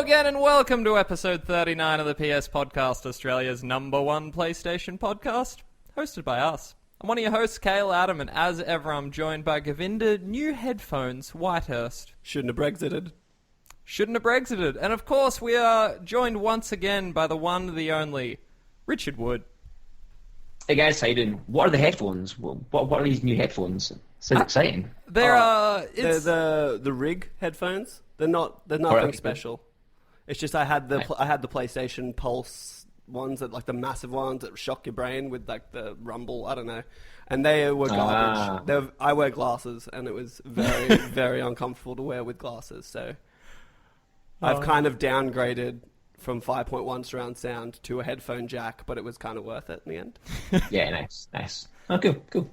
again and welcome to episode 39 of the PS Podcast, Australia's #1 PlayStation podcast, hosted by us. I'm one of your hosts, Cale Adam, and as ever I'm joined by Govinda New Headphones Whitehurst. Shouldn't have Brexited. And of course we are joined once again by the one, the only, Richard Wood. Hey guys, how you doing? What are the headphones? What are these new headphones? Sounds exciting. They're the Rig headphones. They're nothing special. It's just I had the PlayStation Pulse ones, that like the massive ones that shock your brain with like the rumble. I don't know, and they were garbage. I wear glasses, and it was very very uncomfortable to wear with glasses. So I've kind of downgraded from 5.1 surround sound to a headphone jack, but it was kind of worth it in the end. Yeah, nice. Oh, cool.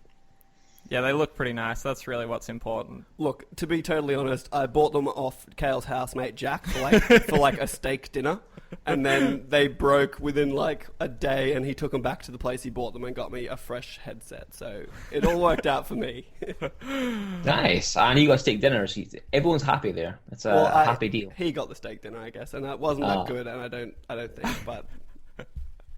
Yeah, they look pretty nice. That's really what's important. Look, to be totally honest, I bought them off Cale's housemate Jack for like a steak dinner, and then they broke within like a day, and he took them back to the place he bought them and got me a fresh headset. So it all worked out for me. Nice. And you got steak dinner. So everyone's happy there. It's a happy deal. He got the steak dinner, I guess, and that wasn't that good, and I don't think, but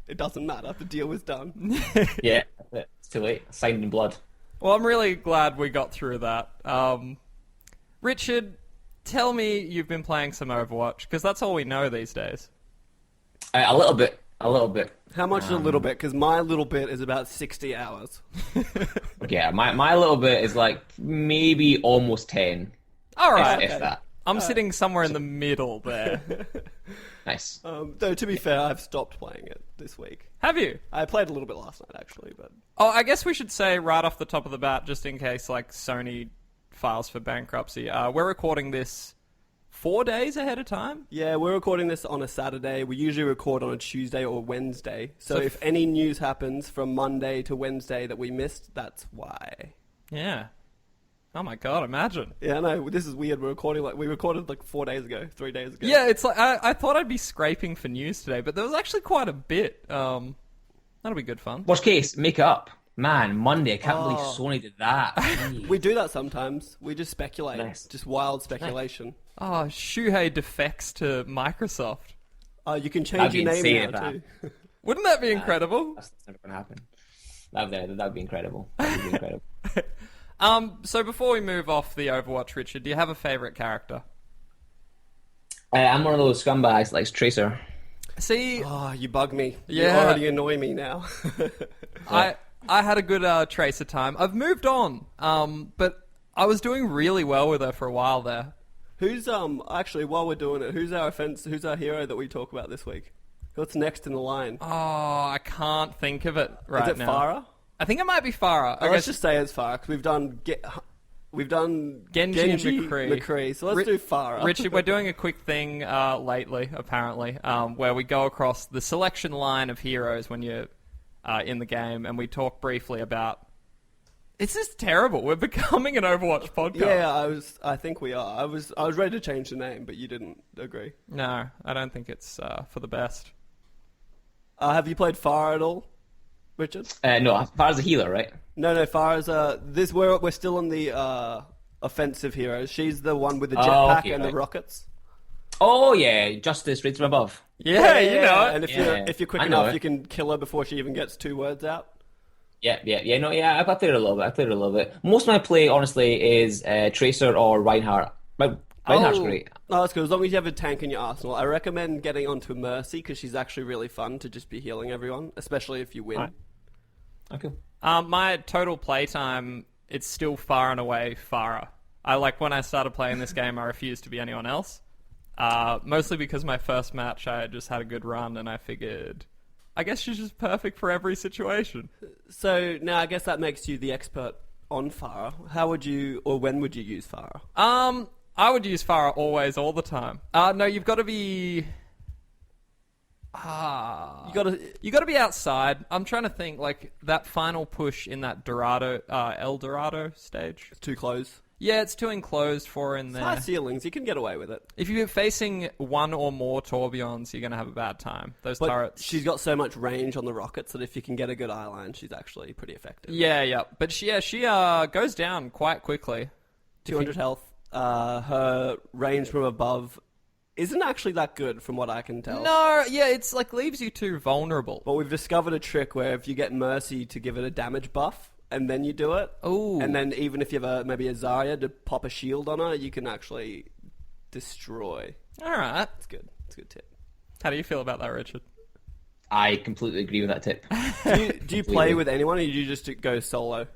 it doesn't matter. The deal was done. Yeah, it's too late. Signed in blood. Well, I'm really glad we got through that. Richard, tell me you've been playing some Overwatch, because that's all we know these days. A little bit. How much is a little bit? Because my little bit is about 60 hours. Yeah, my little bit is like maybe almost 10. All right. If that. I'm sitting somewhere in the middle there. Nice. Though, to be fair, I've stopped playing it this week. Have you? I played a little bit last night, actually, but... Oh, I guess we should say right off the top of the bat, just in case like Sony files for bankruptcy, we're recording this 4 days ahead of time? Yeah, we're recording this on a Saturday. We usually record on a Tuesday or Wednesday. So if any news happens from Monday to Wednesday that we missed, that's why. Yeah. Oh my god, imagine. Yeah, no, this is weird. We recorded like 3 days ago. Yeah, it's like, I thought I'd be scraping for news today, but there was actually quite a bit. That'll be good fun. Worst case, make it up. Man, Monday, I can't believe Sony did that. We do that sometimes. We just speculate. Nice. Just wild speculation. Nice. Oh, Shuhei defects to Microsoft. You can change your name now, too. Wouldn't that be incredible? That's never going to happen. That'd be incredible. So before we move off the Overwatch, Richard, do you have a favourite character? I'm one of those scumbags like Tracer. See... Oh, you bug me. Yeah. You already annoy me now. I had a good Tracer time. I've moved on, but I was doing really well with her for a while there. Who's, actually, while we're doing it, who's our hero that we talk about this week? What's next in the line? Oh, I can't think of it right now. Is it Farah? I think it might be Farah. Let's just say it's Farah, because we've done Genji and McCree. So let's do Farah. Richard, we're doing a quick thing lately, apparently, where we go across the selection line of heroes when you're in the game, and we talk briefly about... It's just terrible. We're becoming an Overwatch podcast. Yeah, I think we are. I was ready to change the name, but you didn't agree. No, I don't think it's for the best. Have you played Farah at all, Richard? No, Farah's a healer, right? No, Farah's we're still on the offensive heroes. She's the one with the jetpack and the rockets. Oh yeah, Justice right from above. Yeah, you know it. And if you're quick enough, you can kill her before she even gets 2 words out. I played it a little bit. Most of my play, honestly, is Tracer or Reinhardt. Reinhardt's great. Oh, that's good. As long as you have a tank in your arsenal. I recommend getting onto Mercy, because she's actually really fun to just be healing everyone, especially if you win. Right. Okay. My total playtime, it's still far and away Farah. When I started playing this game, I refused to be anyone else. Mostly because my first match, I just had a good run, and I figured... I guess she's just perfect for every situation. So now I guess that makes you the expert on Farah. How would you, or when would you use Farah? I would use Farah always, all the time. No, you've got to be... You got to be outside. I'm trying to think, like, that final push in that El Dorado stage. It's too close. Yeah, it's too enclosed for in there. High ceilings, you can get away with it. If you're facing one or more Tourbillons, you're going to have a bad time. Those turrets... She's got so much range on the rockets that if you can get a good eye line, she's actually pretty effective. Yeah. But she goes down quite quickly. 200 health. Her range from above isn't actually that good from what I can tell. No, yeah, it's like leaves you too vulnerable. But we've discovered a trick where if you get Mercy to give it a damage buff, and then you do it, Ooh. and then even if you have maybe a Zarya to pop a shield on her, you can actually destroy. All right. It's good. It's a good tip. How do you feel about that, Richard? I completely agree with that tip. Do you play with anyone, or do you just go solo?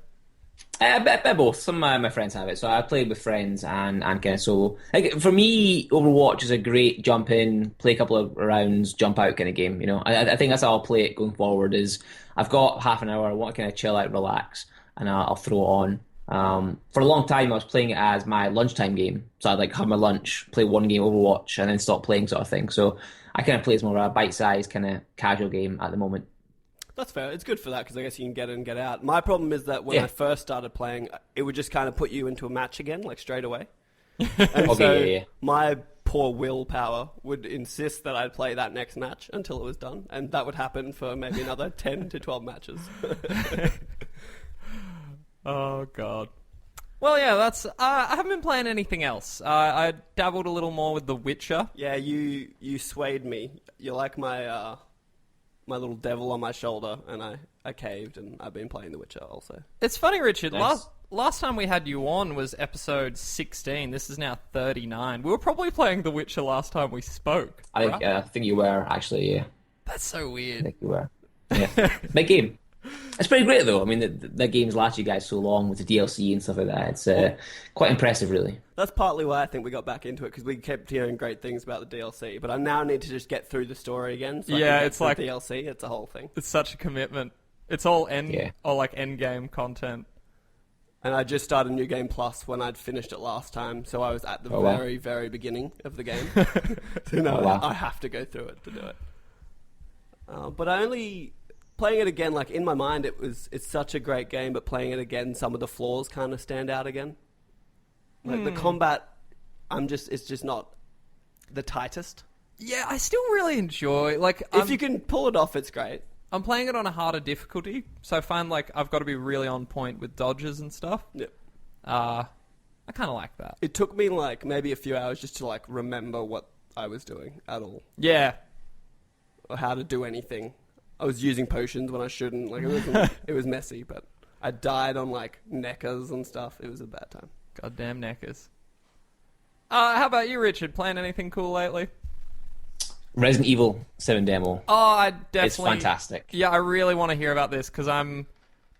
Both. Some of my friends have it, so I played with friends and kind of solo. Like, for me, Overwatch is a great jump in, play a couple of rounds, jump out kind of game. You know, I think that's how I'll play it going forward. Is I've got half an hour, I want to kind of chill out, relax, and I'll throw it on. For a long time, I was playing it as my lunchtime game, so I'd like have my lunch, play one game Overwatch, and then stop playing, sort of thing. So I kind of play as more of a bite-sized kind of casual game at the moment. That's fair. It's good for that because I guess you can get in and get out. My problem is that when I first started playing, it would just kind of put you into a match again, like straight away. And so my poor willpower would insist that I'd play that next match until it was done, and that would happen for maybe another 10 to 12 matches. Oh, God. Well, yeah, that's... I haven't been playing anything else. I dabbled a little more with The Witcher. Yeah, you swayed me. You're like my my little devil on my shoulder, and I caved, and I've been playing The Witcher also. It's funny, Richard. Nice. Last time we had you on was episode 16. This is now 39. We were probably playing The Witcher last time we spoke. I think you were, actually, yeah. That's so I weird. think you were. Yeah. Big game. It's pretty great, though. I mean, the game's lasted you guys so long with the DLC and stuff like that. It's quite impressive, really. That's partly why I think we got back into it, because we kept hearing great things about the DLC, but I now need to just get through the story again. So Yeah, I can it's get like- through DLC. It's a whole thing. It's such a commitment. It's all end game content. And I just started New Game Plus when I'd finished it last time, so I was at the very, very beginning of the game. So now I have to go through it to do it. But I only... Playing it again, like in my mind, it's such a great game, but playing it again, some of the flaws kind of stand out again. Like the combat, it's just not the tightest. Yeah, I still really enjoy... Like, If you can pull it off, it's great. I'm playing it on a harder difficulty, so I find like I've got to be really on point with dodges and stuff. Yep. I kind of like that. It took me like maybe a few hours just to like remember what I was doing at all, Yeah. or how to do anything. I was using potions when I shouldn't. Like it was messy, but I died on like neckers and stuff. It was a bad time. Goddamn neckers. How about you, Richard? Playing anything cool lately? Resident Evil 7 demo. Oh, I definitely... It's fantastic. Yeah, I really want to hear about this because I'm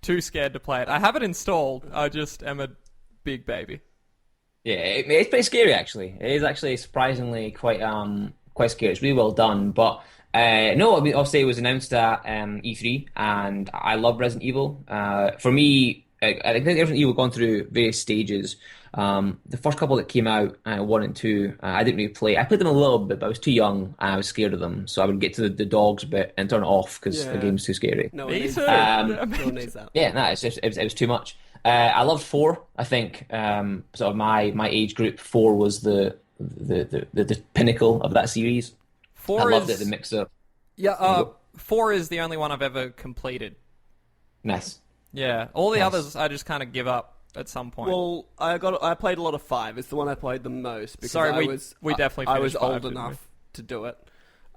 too scared to play it. I have it installed. I just am a big baby. Yeah, it's pretty scary, actually. It is actually surprisingly quite scary. It's really well done, but no, I mean, obviously it was announced at E3, and I love Resident Evil. For me, I think Resident Evil gone through various stages. The first couple that came out, 1 and 2, I didn't really play. I played them a little bit, but I was too young and I was scared of them, so I would get to the dogs bit and turn it off because the game's too scary. No one Me needs too. that. No one needs that. Yeah, no, it was too much. I loved 4. I think sort of my age group, 4 was the pinnacle of that series. 4 I loved is... it, the mix up. Yeah, 4 is the only one I've ever completed. Nice. Yeah, all the Nice. others I just kind of give up at some point. Well, I played a lot of 5. It's the one I played the most because Sorry, we definitely I was finished 5, old didn't enough to do it.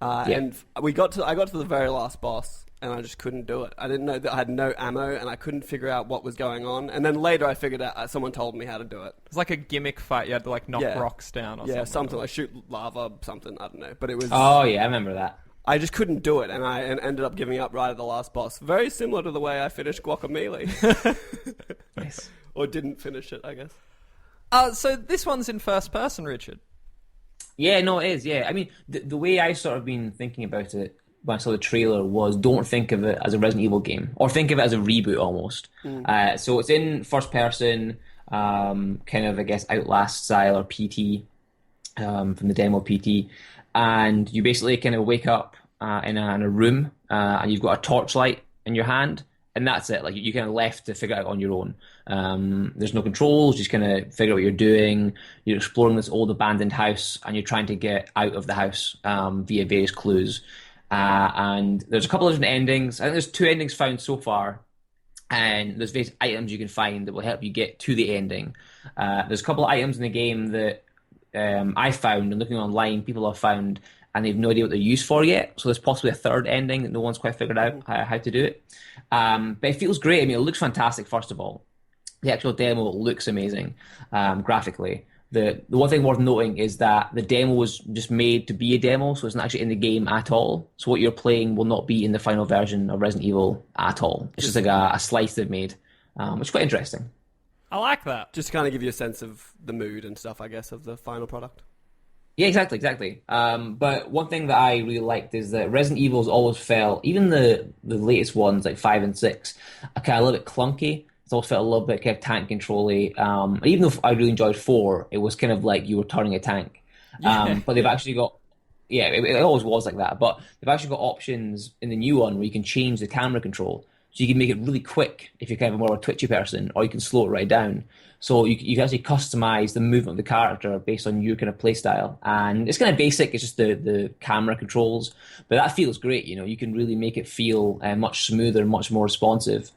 Yeah. And I got to the very last boss, and I just couldn't do it. I didn't know that I had no ammo, and I couldn't figure out what was going on. And then later, I figured out. Someone told me how to do it. It's like a gimmick fight. You had to like knock Yeah. rocks down or Yeah, something. something like shoot lava, something. I don't know, but it was. Oh yeah, I remember that. I just couldn't do it, and I ended up giving up right at the last boss. Very similar to the way I finished Guacamelee. Nice. Or didn't finish it, I guess. So this one's in first person, Richard. Yeah, no, it is. Yeah, I mean, the way I sort of been thinking about it when I saw the trailer was, don't think of it as a Resident Evil game, or think of it as a reboot almost. So it's in first person, kind of, I guess, Outlast style or PT, from the demo PT, and you basically kind of wake up in a room, and you've got a torchlight in your hand. And that's it. Like, you kind of left to figure it out on your own. There's no controls. Just kind of figure out what you're doing. You're exploring this old abandoned house, and you're trying to get out of the house via various clues. And there's a couple of different endings. I think there's 2 endings found so far, and there's various items you can find that will help you get to the ending. There's a couple of items in the game that I found, and looking online, people have found, and they've no idea what they're used for yet. So there's possibly a third ending that no one's quite figured out how to do it. But it feels great. I mean, it looks fantastic, first of all. The actual demo looks amazing graphically. The one thing worth noting is that the demo was just made to be a demo, so it's not actually in the game at all. So what you're playing will not be in the final version of Resident Evil at all. It's just like a slice they've made, which is quite interesting. I like that. Just to kind of give you a sense of the mood and stuff, I guess, of the final product. Yeah, exactly. But one thing that I really liked is that Resident Evil's always felt, even the latest ones like 5 and 6, are kind of a little bit clunky. It's always felt a little bit kind of tank control-y. Even though I really enjoyed 4, it was kind of like you were turning a tank. But they've actually got, it always was like that. But they've actually got options in the new one where you can change the camera control. So you can make it really quick if you're kind of more of a twitchy person, or you can slow it right down. So you can actually customize the movement of the character based on your kind of play style. And it's kind of basic. It's just the camera controls. But that feels great. You know, you can really make it feel much smoother, much more responsive.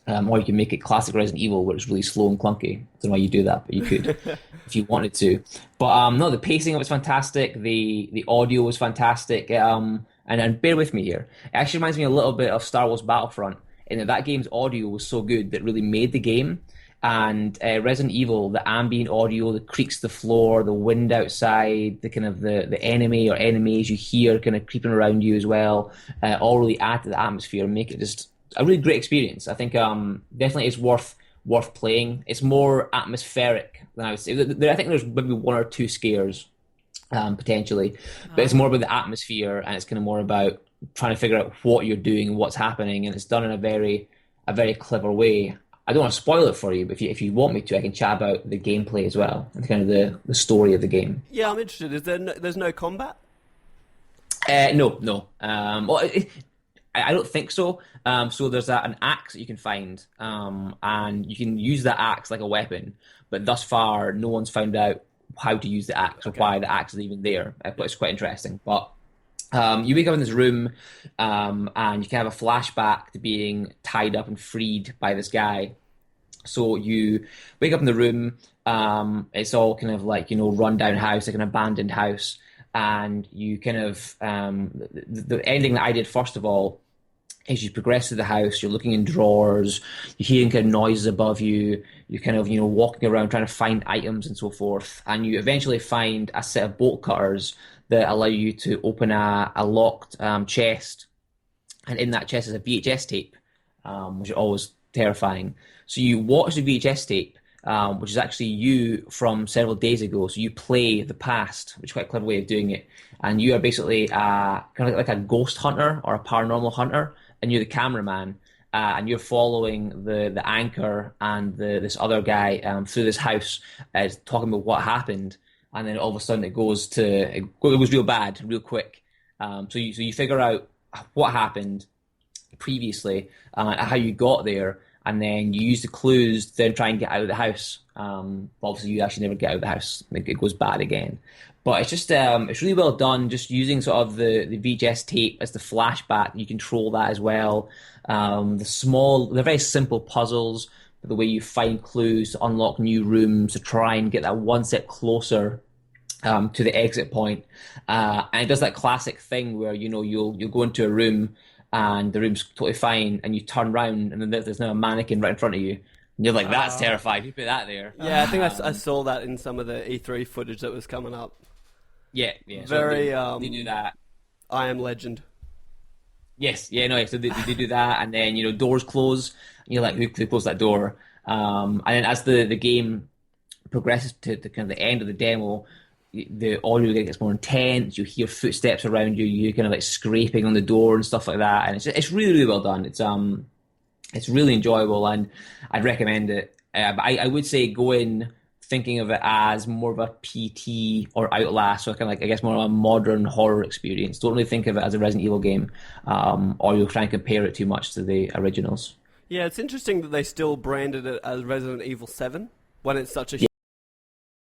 Or you can make it classic Resident Evil where it's really slow and clunky. I don't know why you do that, but you could if you wanted to. But no, the pacing of it's fantastic. The audio was fantastic. And bear with me here. It actually reminds me a little bit of Star Wars Battlefront in that game's audio was so good that it really made the game. And Resident Evil, the ambient audio, the creaks of the floor, the wind outside, the kind of the enemy or enemies you hear kind of creeping around you as well, all really add to the atmosphere and make it just a really great experience. I think definitely it's worth playing. It's more atmospheric than I would say. I think there's maybe 1 or 2 scares potentially, but it's more about the atmosphere, and it's kind of more about trying to figure out what you're doing and what's happening, and it's done in a very clever way. I don't want to spoil it for you, but if you want me to, I can chat about the gameplay as well and kind of the story of the game. Yeah, I'm interested. There's no combat? No. Well, I don't think so. So there's an axe that you can find, and you can use that axe like a weapon. But thus far, no one's found out how to use the axe or why the axe is even there. But it's quite interesting. But you wake up in this room, and you can have a flashback to being tied up and freed by this guy. So you wake up in the room. It's all kind of like, run down house, like an abandoned house. And you kind of the ending that I did first of all is you progress through the house, you're looking in drawers, you're hearing kind of noises above you, you're kind of, walking around trying to find items and so forth, and you eventually find a set of bolt cutters that allow you to open a locked chest, and in that chest is a VHS tape, which is always terrifying. So you watch the VHS tape, which is actually you from several days ago, so you play the past, which is quite a clever way of doing it, and you are basically kind of like a ghost hunter or a paranormal hunter, and you're the cameraman, and you're following the anchor and this other guy through this house, talking about what happened, and then all of a sudden it goes real bad, real quick. So you figure out what happened previously, how you got there, and then you use the clues to then try and get out of the house. Obviously, you actually never get out of the house; it goes bad again. But it's just it's really well done. Just using sort of the VHS tape as the flashback, you control that as well. They're very simple puzzles, but the way you find clues to unlock new rooms to try and get that one step closer to the exit point. And it does that classic thing where you'll go into a room and the room's totally fine, and you turn around and then there's now a mannequin right in front of you. And you're like, that's terrifying. You put that there. Yeah, I think I saw that in some of the E3 footage that was coming up. Yeah. Very. So they do that. I Am Legend. Yes, yeah, no. So they do that, and then doors close, and you're like, who closed that door? And then as the game progresses to kind of the end of the demo, the audio gets more intense. You hear footsteps around you. You're kind of like scraping on the door and stuff like that, and it's really, really well done. It's really enjoyable, and I'd recommend it. But I would say go in thinking of it as more of a PT or Outlast, or kind of like, I guess, more of a modern horror experience. Don't really think of it as a Resident Evil game, or you'll try and compare it too much to the originals. Yeah, it's interesting that they still branded it as Resident Evil 7 when it's such a